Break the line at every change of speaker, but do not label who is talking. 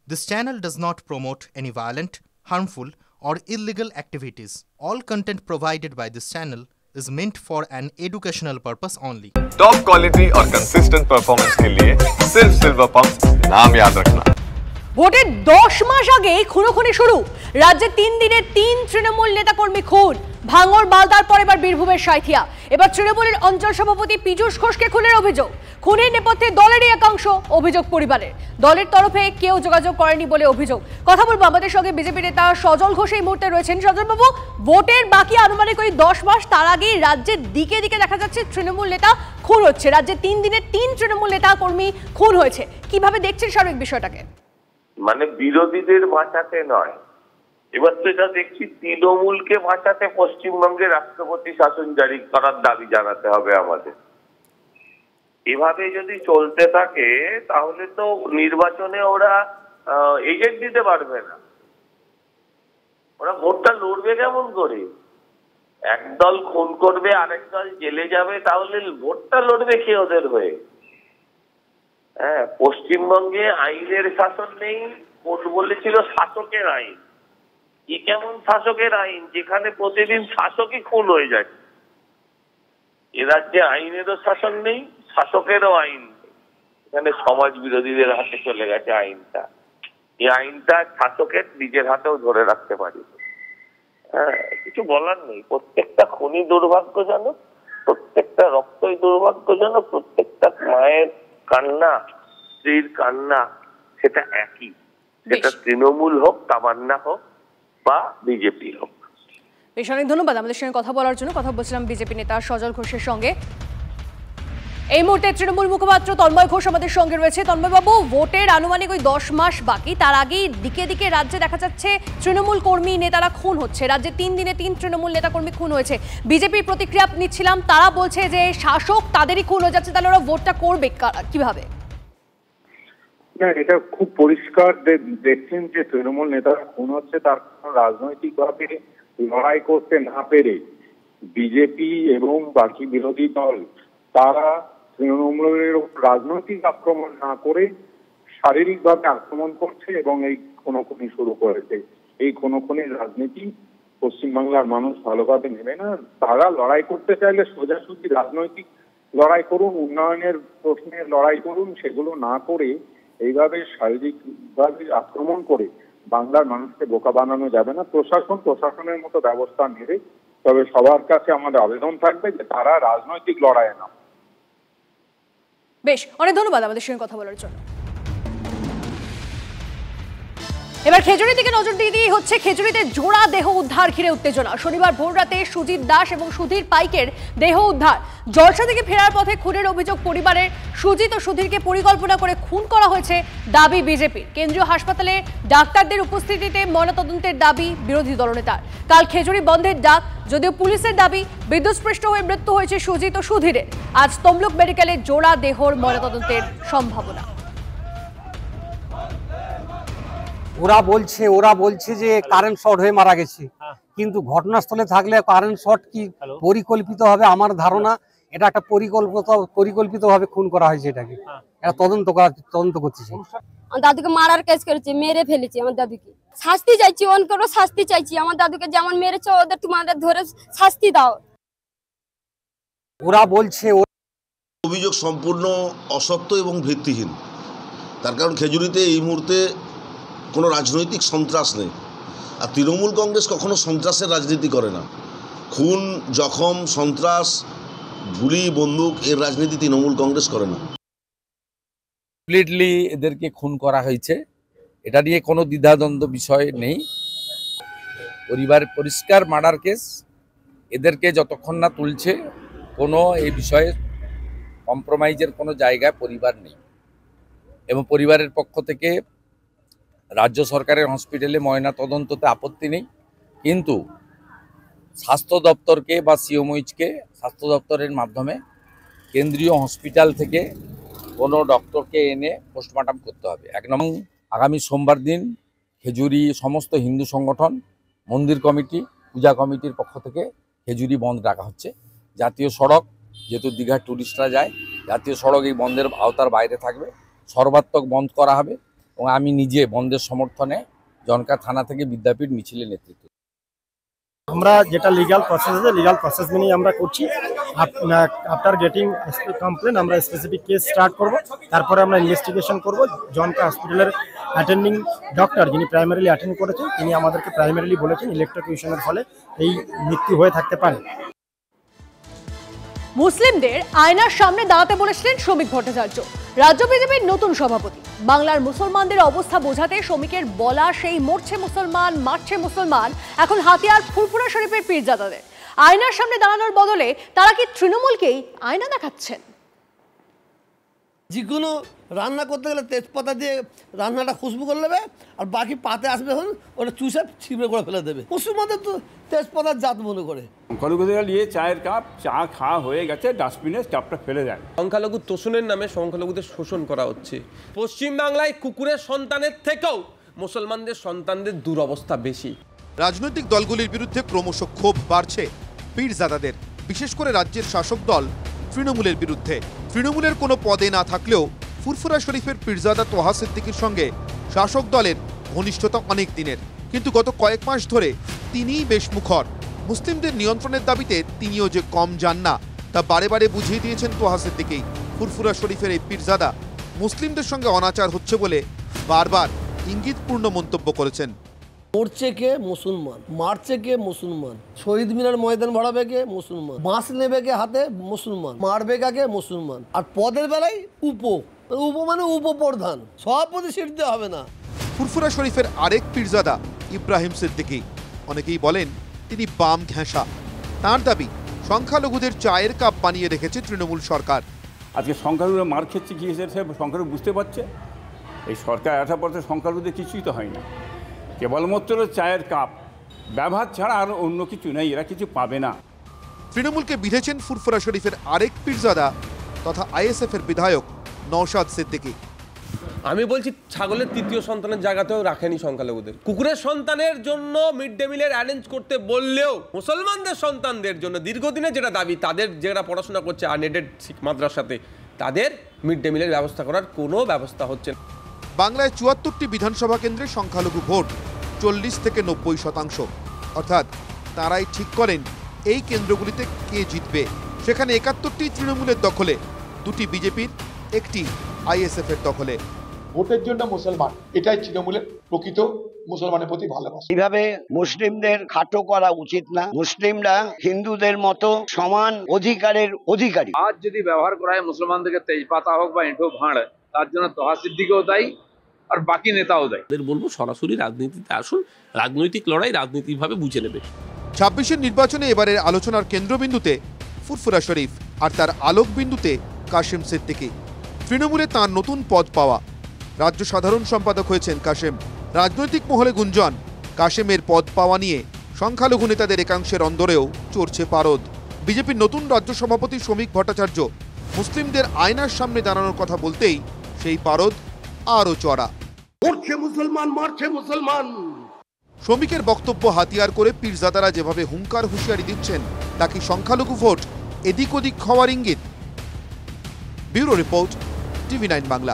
This channel does not promote any violent, harmful, or illegal activities. All content provided by this channel is meant for an educational purpose only.
Top quality और consistent performance के लिए सिर्फ silver pump नाम याद रखना।
ভোটের 10 মাস আগে খুনোখুনি শুরু। রাজ্যে 3 দিনে 3 তৃণমূল নেতাকর্মী খুন। ভাঙড় বালদার পর এবার বীরভূমের সাঁইথিয়া। এবার তৃণমূলের অঞ্চল সভাপতি পীযূষ ঘোষকে খুনের অভিযোগ। খুনের নেপথ্যে দলেরই একাংশ, অভিযোগ পরিবারের। দলের তরফে কেউ যোগাযোগ করেনি বলে অভিযোগ। কথা বলবো আমাদের সঙ্গে বিজেপি নেতা সজল ঘোষ এই মুহূর্তে রয়েছেন। সজল বাবু, ভোটের বাকি আনুমানিক ওই 10 মাস, তার আগেই রাজ্যের দিকে দিকে দেখা যাচ্ছে তৃণমূল নেতা খুন হচ্ছে। রাজ্যে 3 দিনে 3 তৃণমূল নেতা কর্মী খুন হয়েছে। কিভাবে দেখছেন সার্বিক বিষয়টাকে?
মানে বিরোধীদের বাঁচাতে নয়, এবার তো এটা দেখছি তৃণমূলকে বাঁচাতে পশ্চিমবঙ্গে রাষ্ট্রপতি শাসন জারি করার দাবি জানাতে হবে আমাদের। এভাবে যদি চলতে থাকে তাহলে তো নির্বাচনে ওরা এজেন্ট দিতে পারবে না। ওরা ভোটটা লড়বে কেমন করে? একদল খুন করবে, আরেক দল জেলে যাবে, তাহলে ভোটটা লড়বে কে ওদের হয়ে? হ্যাঁ, পশ্চিমবঙ্গে আইনের শাসন নেই, কোর্ট বলেছিল শাসকের আইন। কি কেমন শাসকের আইন যেখানে প্রতিদিন শাসকই খুন হয়ে যায়? এ রাজ্যে আইনেরও শাসন নেই, শাসকেরও আইন নেই। এখানে সমাজ বিরোধীদের হাতে চলে গেছে আইনটা। এই আইনটা শাসকের নিজের হাতেও ধরে রাখতে পারি। হ্যাঁ, কিছু বলার নেই। প্রত্যেকটা খুনি দুর্ভাগ্যজনক, প্রত্যেকটা রক্তই দুর্ভাগ্যজনক, প্রত্যেকটা মায়ের কান্না, স্ত্রীর কান্না সেটা একই। সেটা তৃণমূল হোক, তামান্না হোক বা বিজেপি হোক।
বেশ, অনেক ধন্যবাদ আমাদের সঙ্গে কথা বলার জন্য। কথা বলছিলাম বিজেপি নেতা সজল ঘোষের সঙ্গে। এই মুহূর্তে তৃণমূল মুখপাত্র তন্ময় ঘোষ আমাদের সঙ্গে রয়েছে। তন্ময় বাবু, ভোটের আনুমানিক ওই 10 মাস বাকি, তার আগেই দিকে দিকে রাজ্যে দেখা যাচ্ছে তৃণমূল কর্মী নেতারা খুন হচ্ছে। রাজ্যে 3 দিনে 3 তৃণমূল নেতাকর্মী খুন হয়েছে। বিজেপির প্রতিক্রিয়া নিচ্ছিলাম, তারা বলছে যে শাসক তাদেরই খুন হয়ে যাচ্ছে, তাহলে ওরা ভোটটা করবে কিভাবে?
না, এটা খুব পরিষ্কার দেখছেন যে তৃণমূল নেতারা খুন হচ্ছে, তার রাজনৈতিকভাবে লড়াই করতে না পেরে বিজেপি এবং বাকি বিরোধী দল তারা তৃণমূলের রাজনৈতিক আক্রমণ না করে শারীরিকভাবে আক্রমণ করছে এবং এই খুনোখুনি শুরু করেছে। এই খুনোখুনির রাজনীতি পশ্চিমবাংলার মানুষ ভালোভাবে নেবে না। তারা লড়াই করতে চাইলে সোজাসুজি রাজনৈতিক লড়াই করুন, উন্নয়নের প্রশ্নে লড়াই করুন, সেগুলো না করে এইভাবে শারীরিকভাবে আক্রমণ করে বাংলার মানুষকে বোকা বানানো যাবে না। প্রশাসনের মতো ব্যবস্থা নেবে। তবে সবার কাছে আমাদের আবেদন থাকবে যে তারা রাজনৈতিক লড়াইয়ে নাম।
বেশ, অনেক ধন্যবাদ আমাদের সঙ্গে কথা বলার জন্য। এবার খেজুরির দিকে নজর দিয়ে হচ্ছে। খেজুরিতে জোড়া দেহ উদ্ধার ঘিরে উত্তেজনা। শনিবার ভোররাতে সুজিত দাস এবং সুধীর পাইকের দেহ উদ্ধার। জলসা থেকে ফেরার পথে খুনের অভিযোগ পরিবারের। সুজিত ও সুধীরকে পরিকল্পনা করে খুন করা হয়েছে দাবি বিজেপির। কেন্দ্রীয় হাসপাতালে ডাক্তারদের উপস্থিতিতে ময়নাতদন্তের দাবি বিরোধী দলনেতার। কাল খেজুরি বন্ধের ডাক, যদিও পুলিশের দাবি বিদ্যুৎস্পৃষ্ট হয়ে মৃত্যু হয়েছে সুজিত ও সুধীরের। আজ তমলুক মেডিকেলে জোড়া দেহর ময়নাতদন্তের সম্ভাবনা।
ওরা বলছে যে কারেন্ট শর্ট হয়ে মারা গেছে, কিন্তু ঘটনাস্থলে থাকলে কারেন্ট শর্ট কি পরিকল্পিত হবে? আমার ধারণা এটা একটা পরিকল্পিতভাবে খুন করা হয়েছে। এটাকে এটা তদন্ত করছে।
আমার দাদুকে মারার কেস করেছে, মেরে ফেলেছে আমার দাদুকে। শাস্তি চাইছি, অনকরও শাস্তি চাইছি। আমার দাদুকে যেমন মেরেছে ওদের তোমাদের ধরে শাস্তি দাও।
ওরা বলছে
অভিযোগ সম্পূর্ণ অসত্য এবং ভিত্তিহীন। তার কারণ খেজুরিতে এই মুহূর্তে কোনো রাজনৈতিক সন্ত্রাস নেই, আর তৃণমূল কংগ্রেস কখনো সন্ত্রাসের রাজনীতি করে না। খুন, জখম, সন্ত্রাস, গুলি, বন্দুক এর রাজনীতি তৃণমূল কংগ্রেস করে না।
কমপ্লিটলি এদেরকে খুন করা হয়েছে, এটা নিয়ে কোনো দ্বিধাদ্বন্দ্ব বিষয় নেই। পরিবার পরিষ্কার মার্ডার কেস। এদেরকে যতক্ষণ না তুলছে কোনো এই বিষয়ে কম্প্রোমাইজের কোনো জায়গায় পরিবার নেই, এবং পরিবারের পক্ষ থেকে রাজ্য সরকারের হসপিটালে ময়না তদন্ততে আপত্তি নেই, কিন্তু স্বাস্থ্য দপ্তরকে বা সিওমইচকে স্বাস্থ্য দপ্তরের মাধ্যমে কেন্দ্রীয় হসপিটাল থেকে কোনো ডক্টরকে এনে পোস্টমর্টম করতে হবে। 1 নম্বর, আগামী সোমবার দিন খেজুরি সমস্ত হিন্দু সংগঠন, মন্দির কমিটি, পূজা কমিটির পক্ষ থেকে খেজুরি বন্ধ রাখা হচ্ছে। জাতীয় সড়ক, যেহেতু দীঘার টুরিস্টরা যায়, জাতীয় সড়ক এই বন্ধের আওতার বাইরে থাকবে। সর্বাত্মক বন্ধ করা হবে। এবং আমি নিজে বন্ধের সমর্থনে জনকা থানা থেকে বিদ্যাপীঠ মিছিলের নেতৃত্ব।
আমরা যেটা লিগ্যাল প্রসেস আছে লিগ্যাল প্রসেস মেনেই আমরা করছি। আফটার গেটিং কমপ্লেন আমরা স্পেসিফিক কেস স্টার্ট করব, তারপরে আমরা ইনভেস্টিগেশন করব। জনকা হসপিটালের অ্যাটেন্ডিং ডক্টর যিনি প্রাইমারিলি অ্যাটেন্ড করেছেন তিনি আমাদেরকে প্রাইমারিলি বলেছেন ইলেকট্রোকিউশনের ফলে এই মৃত্যু হয়ে থাকতে পারে।
মুসলিমদের আয়নার সামনে দাঁড়াতে বলেছিলেন শ্রমিক ভট্টাচার্য, রাজ্য বিজেপির নতুন সভাপতি। বাংলার মুসলমানদের অবস্থা বোঝাতে শ্রমিকের বলা সেই মরছে মুসলমান মারছে মুসলমান এখন হাতিয়ার ফুরফুরা শরীফের পীরজাদাদের। আয়নার সামনে দাঁড়ানোর বদলে তারা কি তৃণমূলকেই আয়না দেখাচ্ছেন?
যেকোনো রান্না করতে গেলে তেজপাতা দিয়ে রান্নাটা খুশবু করে নেবে, আর বাকি পাতে আসবে এখন ওটা চুষে ছিপড়ে করে ফেলে দেবে। পশ্চিমবঙ্গে তো তেজপাতার জাত মনে করে।
সংখ্যালঘুদের নিয়ে চায়ের কাপ চা খাওয়া হয়ে গেছে, ডাস্টবিনে কাপটা ফেলে দেয়।
সংখ্যালঘু তোষণের নামে সংখ্যালঘুদের শোষণ করা হচ্ছে। পশ্চিমবাংলায় কুকুরের সন্তানের থেকেও মুসলমানদের সন্তানদের দুরবস্থা বেশি।
রাজনৈতিক দলগুলির বিরুদ্ধে ক্রমশ ক্ষোভ বাড়ছে পীরজাদাদের, বিশেষ করে রাজ্যের শাসক দল তৃণমূলের বিরুদ্ধে। তৃণমূলের কোনো পদে না থাকলেও ফুরফুরা শরীফের পীরজাদা তোহা সিদ্দিকীর সঙ্গে শাসক দলের ঘনিষ্ঠতা অনেক দিনের, কিন্তু গত কয়েক মাস ধরে তিনিই বেশ মুখর। মুসলিমদের নিয়ন্ত্রণের দাবিতে তিনিও যে কম যান না তা বারে বারে বুঝিয়ে দিয়েছেন তোহা সিদ্দিকী। ফুরফুরা শরীফের এই পীরজাদা মুসলিমদের সঙ্গে অনাচার হচ্ছে বলে বারবার ইঙ্গিতপূর্ণ মন্তব্য করেছেন।
মরছে কে মুসলমান, মারছে কে মুসলমান, শহীদ মিনার ময়দান ভরাবে কে মুসলমান, বাঁশ নেবে কে হাতে মুসলমান, মারবে কাকে মুসলমান। আর পদের বেলায় উপ মানে উপপ্রধান, সভাপতি সিট দেওয়া হবে না।
ফুরফুরা শরীফের আরেক পীরজাদা ইব্রাহিম সিদ্দিকী, অনেকেই বলেন তিনি বাম ঘেঁষা। তাঁর দাবি সংখ্যালঘুদের চায়ের কাপ বানিয়ে রেখেছে তৃণমূল সরকার।
আজকে সংখ্যালঘুরা মার খেচ্ছে কি হিসেবে সংখ্যালঘু বুঝতে পারছে। এই সরকার আসার পর সংখ্যালঘুদের কিছুই তো হয় না, কেবলমাত্র চায়ের কাপ ব্যবহার ছাড়া আর অন্য কিছু নেই, এরা কিছু পাবে না।
তৃণমূলকে বিঁধেছেন ফুরফুরা শরীফের আরেক পীরজাদা তথা আইএসএফের বিধায়ক নওশাদ সিদ্দিকী।
আমি বলছি ছাগলের তৃতীয় সন্তানের জায়গাতেও রাখেনি সংখ্যালঘুদের। কুকুরের সন্তানের জন্য মিড ডে মিলের অ্যারেঞ্জ করতে বললেও মুসলমানদের সন্তানদের জন্য দীর্ঘদিনে যেটা দাবি, তাদের যারা পড়াশোনা করছে আনএডেড মাদ্রাসাতে, তাদের মিড ডে মিলের ব্যবস্থা করার কোনো ব্যবস্থা হচ্ছে না।
বাংলায় ৭৪টি বিধানসভা কেন্দ্রে সংখ্যালঘু ভোট ৪০ থেকে ৯০%, অর্থাৎ তারাই ঠিক করেন এই কেন্দ্রগুলিতে কে জিতবে। সেখানে ৭১টি তৃণমূলের দখলে, ২টি বিজেপির, ১টি আইএসএফের দখলে।
ভোটের জন্য মুসলমান, এটাই তৃণমূলের প্রকৃত মুসলমানের প্রতি ভালোবাসা।
এইভাবে মুসলিমদের খাটো করা উচিত না। মুসলিমরা হিন্দুদের মতো সমান অধিকারের অধিকারী।
আজ যদি ব্যবহার করা হয় মুসলমানদেরকে তেজপাতা হোক বা এঁঠো ভাঁড়, তার জন্য তোহা সিদ্দিকীও দায়ী আর বাকি নেতাও দায়ী।
বলবো সরাসরি রাজনীতিতে আসুন, রাজনৈতিক লড়াই রাজনীতিকভাবে বুঝে নেবে।
২৬-এর নির্বাচনে এবারের আলোচনার কেন্দ্রবিন্দুতে ফুরফুরা শরীফ আর তার আলোকবিন্দুতে কাশেম সিদ্দিকী। তৃণমূলে তাঁর নতুন পদ পাওয়া, রাজ্য সাধারণ সম্পাদক হয়েছেন কাশেম। রাজনৈতিক মহলে গুঞ্জন, কাশেমের পদ পাওয়া নিয়ে সংখ্যালঘু নেতাদের একাংশের অন্দরেও চড়ছে পারদ। বিজেপির নতুন রাজ্য সভাপতি শ্রমিক ভট্টাচার্য মুসলিমদের আয়নার সামনে দাঁড়ানোর কথা বলতেই সেই পারদ আরও চড়া।
মরছে মুসলমান, মারছে মুসলমান।
শ্রমিকের বক্তব্য হাতিয়ার করে পীরজাদারা যেভাবে হুঙ্কার হুঁশিয়ারি দিচ্ছেন, তা কি সংখ্যালঘু ভোট এদিক ওদিক হওয়ার ইঙ্গিত? Bureau report, TV9 Bangla.